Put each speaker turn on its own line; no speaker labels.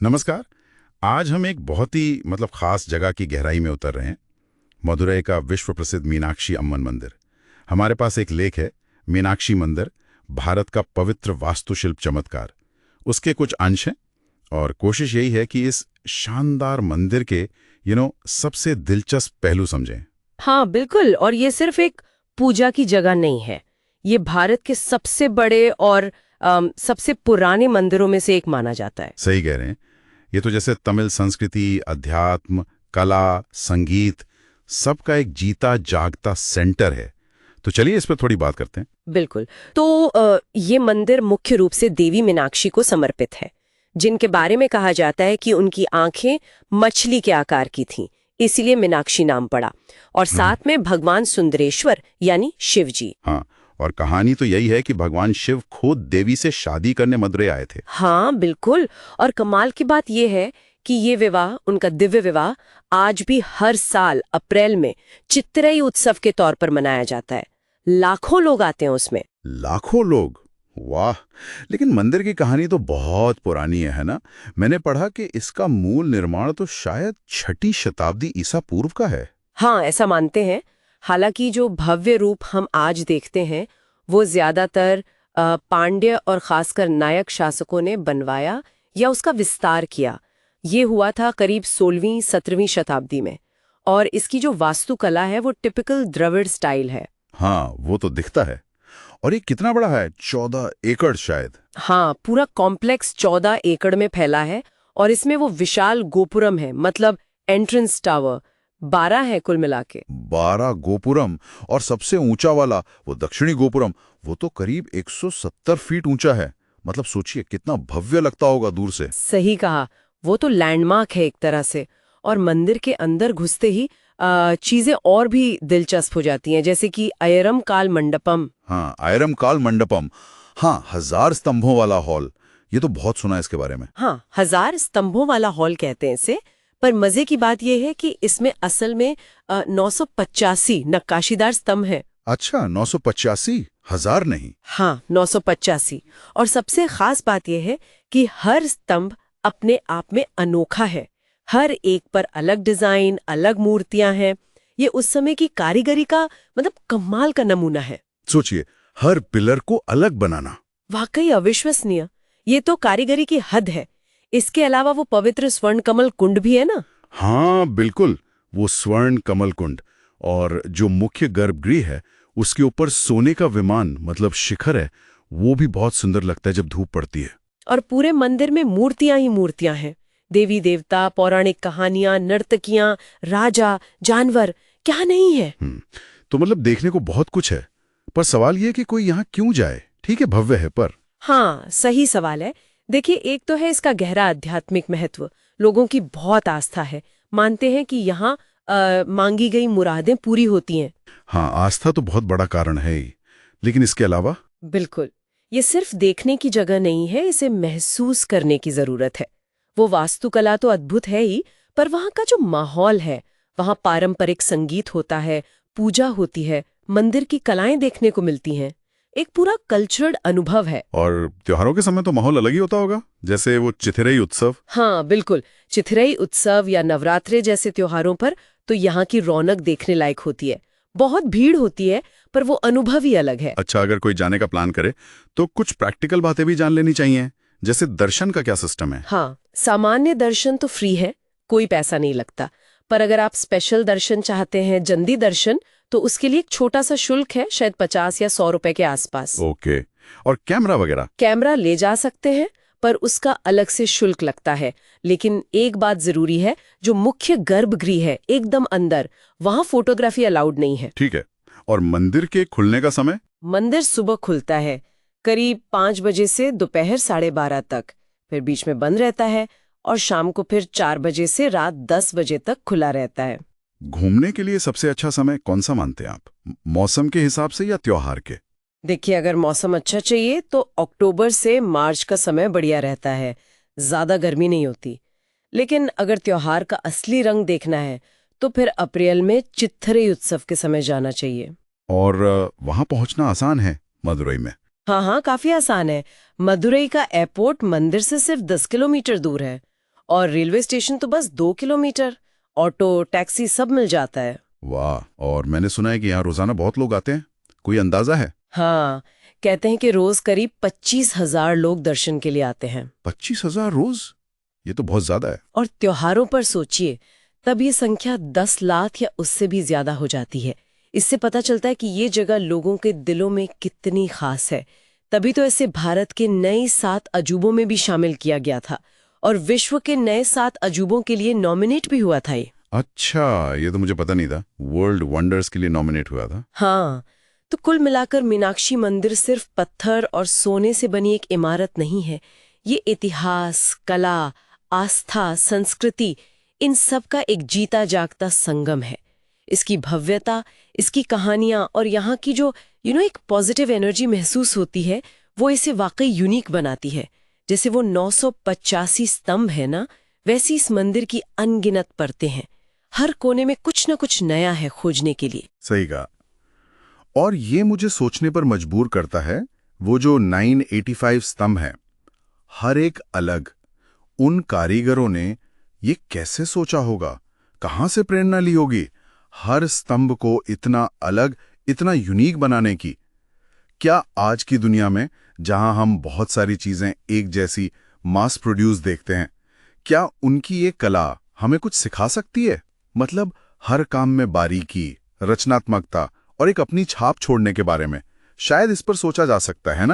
नमस्कार। आज हम एक बहुत ही खास जगह की गहराई में उतर रहे हैं। मदुरई का विश्व प्रसिद्ध मीनाक्षी अम्मन मंदिर। हमारे पास एक लेख है, मीनाक्षी मंदिर, भारत का पवित्र वास्तुशिल्प चमत्कार। उसके कुछ अंश हैं और कोशिश यही है कि इस शानदार मंदिर के सबसे दिलचस्प पहलू समझें।
हाँ बिल्कुल। और ये सिर्फ एक पूजा की जगह नहीं है। ये भारत के सबसे बड़े और सबसे पुराने मंदिरों में से एक माना जाता है।
सही कह रहे हैं। ये तो जैसे तमिल संस्कृति, अध्यात्म, कला, संगीत, सबका एक जीता जागता सेंटर है। तो चलिए इस पर थोड़ी बात करते हैं।
बिल्कुल। तो ये मंदिर मुख्य रूप से देवी मीनाक्षी को समर्पित है, जिनके बारे में कहा जाता है कि उनकी आंखें मछली के आकार की थीं, इसीलिए मीनाक्षी नाम पड़ा। और साथ में भगवान सुंदरेश्वर यानी शिव जी।
हाँ, और कहानी तो यही है कि भगवान शिव खुद देवी से शादी करने मदुरई आए थे।
हाँ बिल्कुल। और कमाल की बात यह है कि ये विवाह, उनका दिव्य विवाह, आज भी हर साल अप्रैल में चित्तरई उत्सव के तौर पर मनाया जाता है। लाखों लोग आते हैं उसमें।
लाखों लोग, वाह। लेकिन मंदिर की कहानी तो बहुत पुरानी है ना? मैंने पढ़ा कि इसका मूल निर्माण तो शायद 6ठी शताब्दी ईसा पूर्व का है।
हाँ, ऐसा मानते हैं। हालांकि जो भव्य रूप हम आज देखते हैं वो ज्यादातर पांड्य और खासकर नायक शासकों ने बनवाया या उसका विस्तार किया। ये हुआ था करीब 16वीं-17वीं शताब्दी में। और इसकी जो वास्तुकला है वो टिपिकल द्रविड़ स्टाइल है।
हाँ, वो तो दिखता है। और ये कितना बड़ा है? 14 एकड़ शायद।
हाँ, पूरा कॉम्प्लेक्स 14 एकड़ में फैला है। और इसमें वो विशाल गोपुरम है, मतलब एंट्रेंस टावर 12 है कुल मिला के।
12 गोपुरम। और सबसे ऊंचा वाला, वो दक्षिणी गोपुरम, वो तो करीब 170 फीट ऊंचा है। मतलब सोचिए कितना भव्य लगता होगा दूर से।
सही कहा। वो तो लैंडमार्क है एक तरह से। और मंदिर के अंदर घुसते ही चीजें और भी दिलचस्प हो जाती हैं, जैसे कि अयरम काल मंडपम।
हाँ, आयरम काल मंडपम। हाँ, 1000 स्तंभों वाला हॉल। ये तो बहुत सुना है इसके बारे में।
हाँ, 1000 स्तंभों वाला हॉल कहते हैं इसे। पर मजे की बात यह है कि इसमें असल में 985 नक्काशीदार स्तंभ हैं।
अच्छा, 985, 1000 नहीं।
हाँ, 985। और सबसे खास बात यह है कि हर स्तंभ अपने आप में अनोखा है। हर एक पर अलग डिजाइन, अलग मूर्तियां हैं। ये उस समय की कारीगरी का कमाल का नमूना है।
सोचिए, हर पिलर को अलग बनाना।
वाकई अविश्वसनीय। ये तो कारीगरी की हद है। इसके अलावा वो पवित्र स्वर्ण कमल कुंड भी है ना।
हाँ बिल्कुल, वो स्वर्ण कमल कुंड। और जो मुख्य गर्भगृह है उसके ऊपर सोने का विमान, मतलब शिखर है, वो भी बहुत सुंदर लगता है जब धूप पड़ती है।
और पूरे मंदिर में मूर्तियां ही मूर्तियां हैं। देवी देवता, पौराणिक कहानियां, नर्तकियां, राजा, जानवर, क्या नहीं है।
तो देखने को बहुत कुछ है। पर सवाल ये कि कोई यहाँ क्यों जाए? ठीक है, भव्य है, पर
हाँ, सही सवाल है। देखिए, एक तो है इसका गहरा आध्यात्मिक महत्व। लोगों की बहुत आस्था है। मानते हैं कि यहाँ मांगी गई मुरादें पूरी होती हैं।
हाँ, आस्था तो बहुत बड़ा कारण है ही। लेकिन इसके अलावा?
बिल्कुल। ये सिर्फ देखने की जगह नहीं है, इसे महसूस करने की जरूरत है। वो वास्तुकला तो अद्भुत है ही, पर वहाँ का जो माहौल है, वहाँ पारंपरिक संगीत होता है, पूजा होती है, मंदिर की कलाएं देखने को मिलती हैं। एक पूरा कल्चरल अनुभव है।
और त्योहारों के समय तो माहौल अलग ही होता होगा, जैसे वो चिथिरई उत्सव।
हाँ बिल्कुल। चिथिरई उत्सव या नवरात्रे जैसे त्योहारों पर तो यहाँ की रौनक देखने लायक होती है। बहुत भीड़ होती है, पर वो अनुभव ही अलग है।
अच्छा, अगर कोई जाने का प्लान करे तो कुछ प्रैक्टिकल बातें भी जान लेनी चाहिए। जैसे दर्शन का क्या सिस्टम है?
हाँ, सामान्य दर्शन तो फ्री है, कोई पैसा नहीं लगता। पर अगर आप स्पेशल दर्शन चाहते हैं, जंदी दर्शन, तो उसके लिए एक छोटा सा शुल्क है, शायद 50 या 100 रुपए के आसपास।
ओके। और कैमरा वगैरह?
कैमरा ले जा सकते हैं, पर उसका अलग से शुल्क लगता है। लेकिन एक बात जरूरी है, जो मुख्य गर्भगृह है एकदम अंदर, वहां फोटोग्राफी अलाउड नहीं है।
ठीक है। और मंदिर के खुलने का समय?
मंदिर सुबह खुलता है करीब 5 बजे से दोपहर 12:30 तक, फिर बीच में बंद रहता है। और शाम को फिर 4 बजे से रात 10 बजे तक खुला रहता है।
घूमने के लिए सबसे अच्छा समय कौन सा मानते हैं आप? मौसम के हिसाब से या त्योहार के?
देखिए, अगर मौसम अच्छा चाहिए तो अक्टूबर से मार्च का समय बढ़िया रहता है। ज्यादा गर्मी नहीं होती। लेकिन अगर त्योहार का असली रंग देखना है तो फिर अप्रैल में चित्थरे उत्सव के समय जाना चाहिए।
और वहां पहुंचना आसान है मदुरई में?
हाँ हाँ, काफी आसान है। मदुरई का एयरपोर्ट मंदिर से सिर्फ 10 किलोमीटर दूर है। और रेलवे स्टेशन तो बस 2 किलोमीटर। ऑटो टैक्सी सब मिल जाता है।
वाह, और मैंने सुना है कि यहाँ रोजाना बहुत लोग आते हैं। कोई अंदाजा है?
हाँ, कहते हैं कि रोज करीब 25,000 लोग दर्शन के लिए आते हैं।
25,000 रोज? ये तो बहुत ज्यादा है।
और त्योहारों पर सोचिए, तब ये संख्या 10 लाख या उससे भी ज्यादा हो जाती है। इससे पता चलता है कि ये जगह लोगों के दिलों में कितनी खास है। तभी तो इसे भारत के नए 7 अजूबों में भी शामिल किया गया था और विश्व के नए 7 अजूबों के लिए नॉमिनेट भी हुआ था ये।
अच्छा, ये तो मुझे पता नहीं था। वर्ल्ड वंडर्स के लिए नॉमिनेट हुआ था।
हाँ, तो कुल मिलाकर मीनाक्षी मंदिर सिर्फ पत्थर और सोने से बनी एक इमारत नहीं है। ये इतिहास, कला, आस्था, संस्कृति, इन सब का एक जीता जागता संगम है। इसकी भव्यता, इसकी कहानियां और यहाँ की जो एक पॉजिटिव एनर्जी महसूस होती है, वो इसे वाकई यूनिक बनाती है। जैसे वो 985 स्तंभ है ना, वैसी इस मंदिर की अनगिनत परतें हैं। हर कोने में कुछ न कुछ नया है खोजने के लिए।
सही कहा। और ये मुझे सोचने पर मजबूर करता है, वो जो 985 स्तंभ हैं, हर एक अलग। उन कारीगरों ने ये कैसे सोचा होगा, कहाँ से प्रेरणा ली होगी हर स्तंभ को इतना अलग, इतना यूनिक बनाने की? क्या आज की दुनिया में, जहां हम बहुत सारी चीजें एक जैसी मास प्रोड्यूस देखते हैं, क्या उनकी ये कला हमें कुछ सिखा सकती है? मतलब हर काम में बारीकी, रचनात्मकता और एक अपनी छाप छोड़ने के बारे में शायद इस पर सोचा जा सकता है ना।